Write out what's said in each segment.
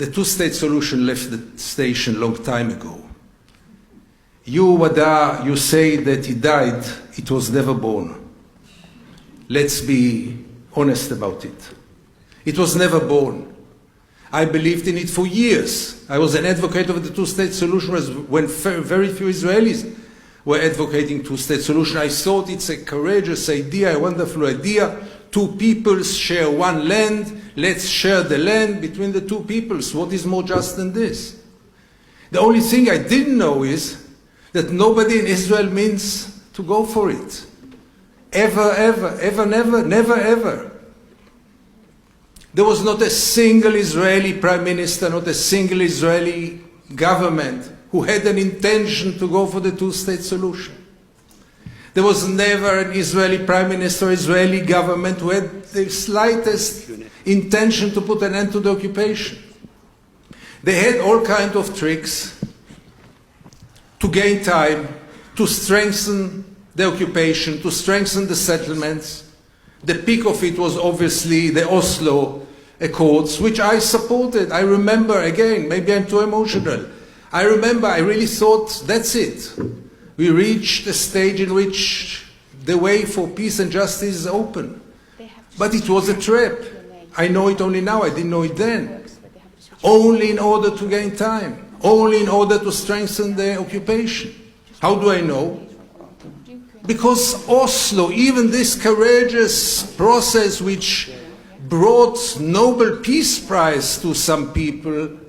The two-state solution left the station a long time ago. You, Wada, you say that he died, it was never born. Let's be honest about it. It was never born. I believed in it for years. I was an advocate of the two-state solution when very few Israelis were advocating two-state solution. I thought it's a courageous idea, a wonderful idea. Two peoples share one land. Let's share the land between the two peoples. What is more just than this? The only thing I didn't know is that nobody in Israel means to go for it. Ever, ever, ever, never, never, ever. There was not a single Israeli prime minister, not a single Israeli government who had an intention to go for the two-state solution. There was never an Israeli prime minister or Israeli government who had the slightest intention to put an end to the occupation. They had all kinds of tricks to gain time, to strengthen the occupation, to strengthen the settlements. The peak of it was obviously the Oslo Accords, which I supported. I remember, again, maybe I'm too emotional. I remember, I really thought, that's it. We reached a stage in which the way for peace and justice is open. But it was a trap. I know it only now, I didn't know it then. Only in order to gain time. Only in order to strengthen the occupation. How do I know? Because Oslo, even this courageous process which brought Nobel Peace Prize to some people,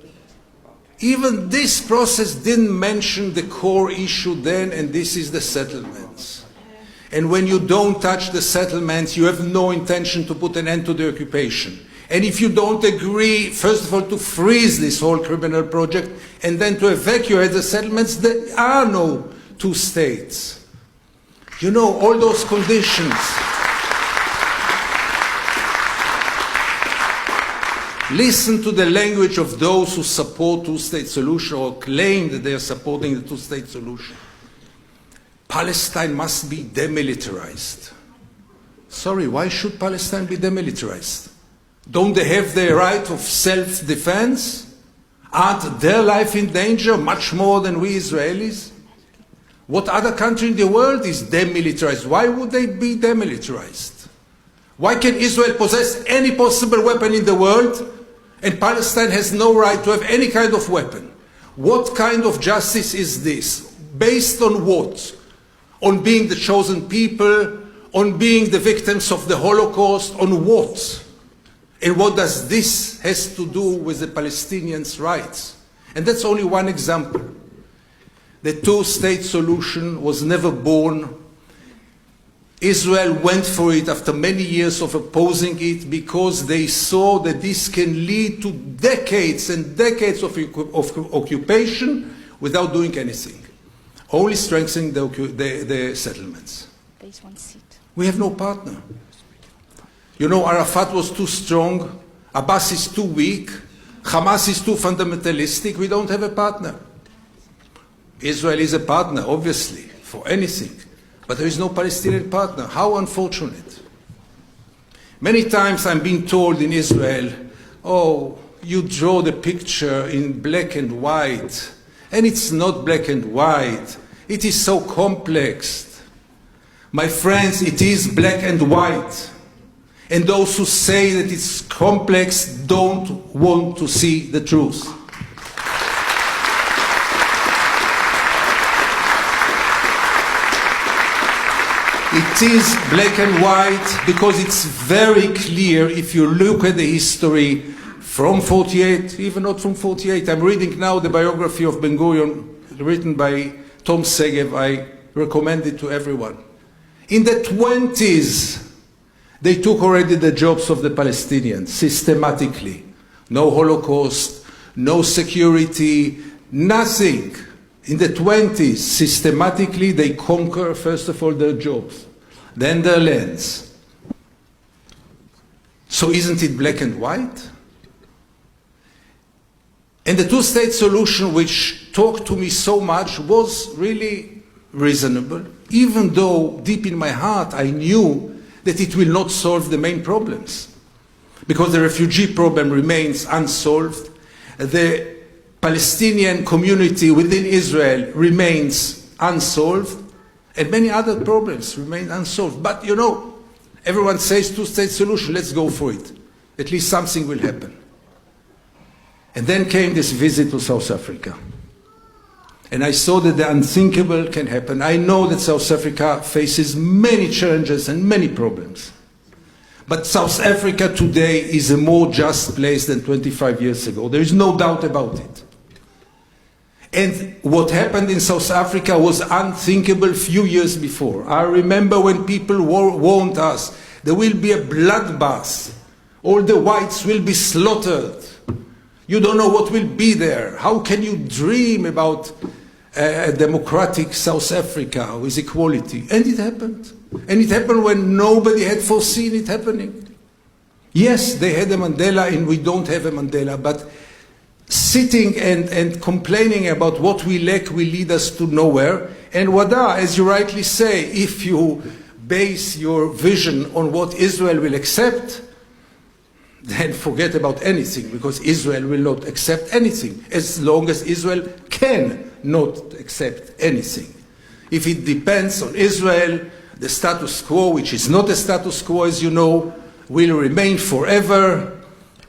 even this process didn't mention the core issue then, and this is the settlements. And when you don't touch the settlements, you have no intention to put an end to the occupation. And if you don't agree, first of all, to freeze this whole criminal project, and then to evacuate the settlements, there are no two states. You know, all those conditions. Listen to the language of those who support two-state solution or claim that they are supporting the two-state solution. Palestine must be demilitarized. Sorry, why should Palestine be demilitarized? Don't they have the right of self-defense? Aren't their life in danger much more than we Israelis? What other country in the world is demilitarized? Why would they be demilitarized? Why can Israel possess any possible weapon in the world and Palestine has no right to have any kind of weapon? What kind of justice is this? Based on what? On being the chosen people? On being the victims of the Holocaust? On what? And what does this has to do with the Palestinians' rights? And that's only one example. The two-state solution was never born. Israel went for it after many years of opposing it because they saw that this can lead to decades and decades of occupation without doing anything, only strengthening the settlements. There's one seat. We have no partner. You know, Arafat was too strong, Abbas is too weak, Hamas is too fundamentalistic. We don't have a partner. Israel is a partner, obviously, for anything. But there is no Palestinian partner. How unfortunate. Many times I'm being told in Israel, oh, you draw the picture in black and white. And it's not black and white. It is so complex. My friends, it is black and white. And those who say that it's complex don't want to see the truth. It is black and white because it's very clear if you look at the history from 48, even not from 48. I'm reading now the biography of Ben-Gurion written by Tom Segev. I recommend it to everyone. In the 20s, they took already the jobs of the Palestinians systematically. No Holocaust, no security, nothing. In the 20s, systematically, they conquer, first of all, their jobs, then their lands. So isn't it black and white? And the two-state solution, which talked to me so much, was really reasonable, even though deep in my heart I knew that it will not solve the main problems, because the refugee problem remains unsolved. The Palestinian community within Israel remains unsolved, and many other problems remain unsolved. But you know, everyone says two-state solution, let's go for it. At least something will happen. And then came this visit to South Africa. And I saw that the unthinkable can happen. I know that South Africa faces many challenges and many problems. But South Africa today is a more just place than 25 years ago. There is no doubt about it. And what happened in South Africa was unthinkable a few years before. I remember when people warned us, there will be a bloodbath. All the whites will be slaughtered. You don't know what will be there. How can you dream about a democratic South Africa with equality? And it happened. And it happened when nobody had foreseen it happening. Yes, they had a Mandela and we don't have a Mandela, but sitting and complaining about what we lack will lead us to nowhere. And Wada, as you rightly say, if you base your vision on what Israel will accept, then forget about anything, because Israel will not accept anything as long as Israel can not accept anything. If it depends on Israel, the status quo, which is not a status quo as you know, will remain forever.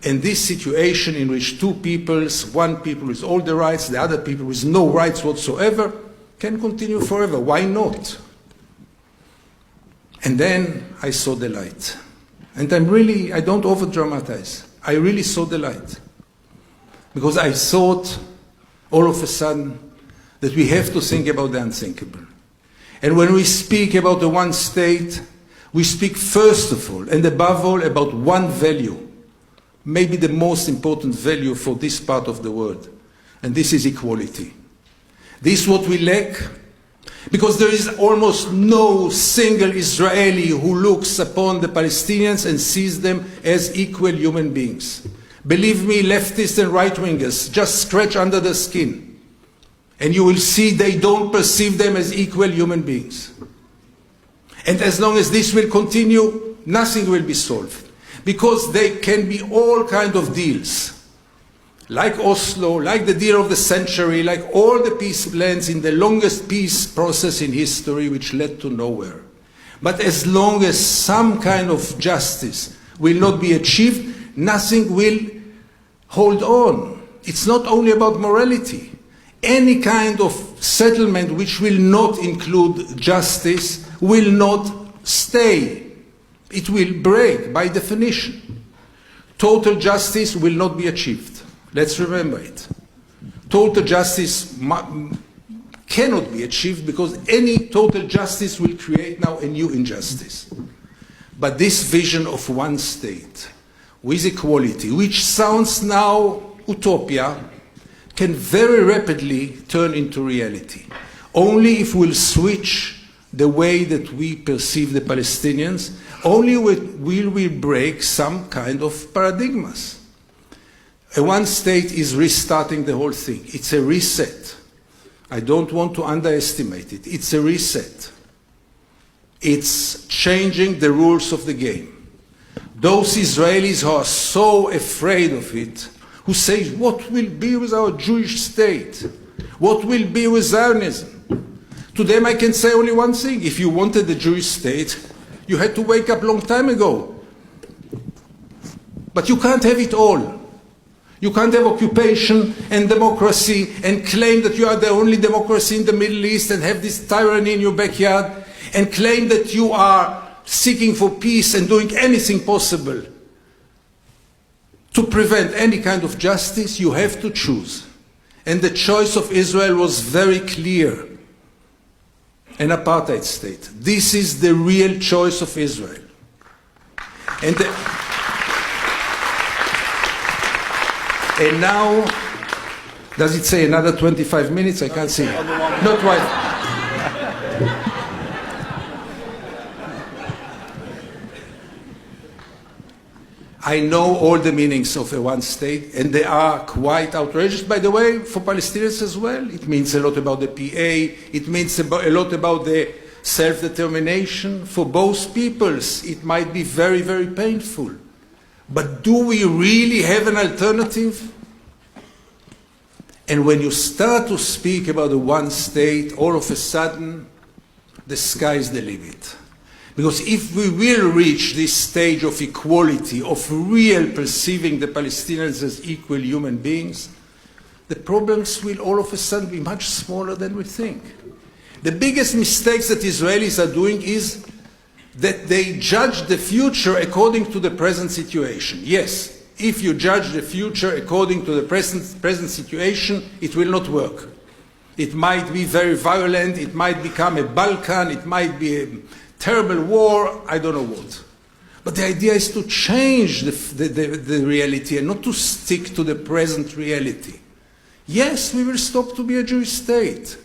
And this situation in which two peoples, one people with all the rights, the other people with no rights whatsoever, can continue forever. Why not? And then I saw the light. And I don't over-dramatize. I really saw the light. Because I thought, all of a sudden, that we have to think about the unthinkable. And when we speak about the one state, we speak first of all, and above all, about one value, maybe the most important value for this part of the world, and this is equality. This is what we lack, because there is almost no single Israeli who looks upon the Palestinians and sees them as equal human beings. Believe me, leftists and right-wingers, just scratch under the skin, and you will see they don't perceive them as equal human beings. And as long as this will continue, nothing will be solved, because there can be all kinds of deals, like Oslo, like the deal of the century, like all the peace plans in the longest peace process in history, which led to nowhere. But as long as some kind of justice will not be achieved, nothing will hold on. It's not only about morality. Any kind of settlement which will not include justice will not stay. It will break by definition. Total justice will not be achieved. Let's remember it. Total justice cannot be achieved, because any total justice will create now a new injustice. But this vision of one state with equality, which sounds now utopia, can very rapidly turn into reality. Only if we'll switch the way that we perceive the Palestinians, only will we break some kind of paradigms. A one state is restarting the whole thing. It's a reset. I don't want to underestimate it. It's a reset. It's changing the rules of the game. Those Israelis who are so afraid of it, who say, what will be with our Jewish state? What will be with Zionism? To them I can say only one thing. If you wanted the Jewish state, you had to wake up a long time ago. But you can't have it all. You can't have occupation and democracy and claim that you are the only democracy in the Middle East and have this tyranny in your backyard and claim that you are seeking for peace and doing anything possible to prevent any kind of justice. You have to choose. And the choice of Israel was very clear. An apartheid state. This is the real choice of Israel. And now, does it say another 25 minutes? I can't see. Not right. I know all the meanings of a one state, and they are quite outrageous, by the way, for Palestinians as well. It means a lot about the PA. It means a lot about the self-determination. For both peoples, it might be very, very painful. But do we really have an alternative? And when you start to speak about a one state, all of a sudden, the sky's the limit. Because if we will reach this stage of equality, of real perceiving the Palestinians as equal human beings, the problems will all of a sudden be much smaller than we think. The biggest mistakes that Israelis are doing is that they judge the future according to the present situation. Yes, if you judge the future according to the present situation, it will not work. It might be very violent, it might become a Balkan, it might be a terrible war, I don't know what. But the idea is to change the reality and not to stick to the present reality. Yes, we will stop to be a Jewish state.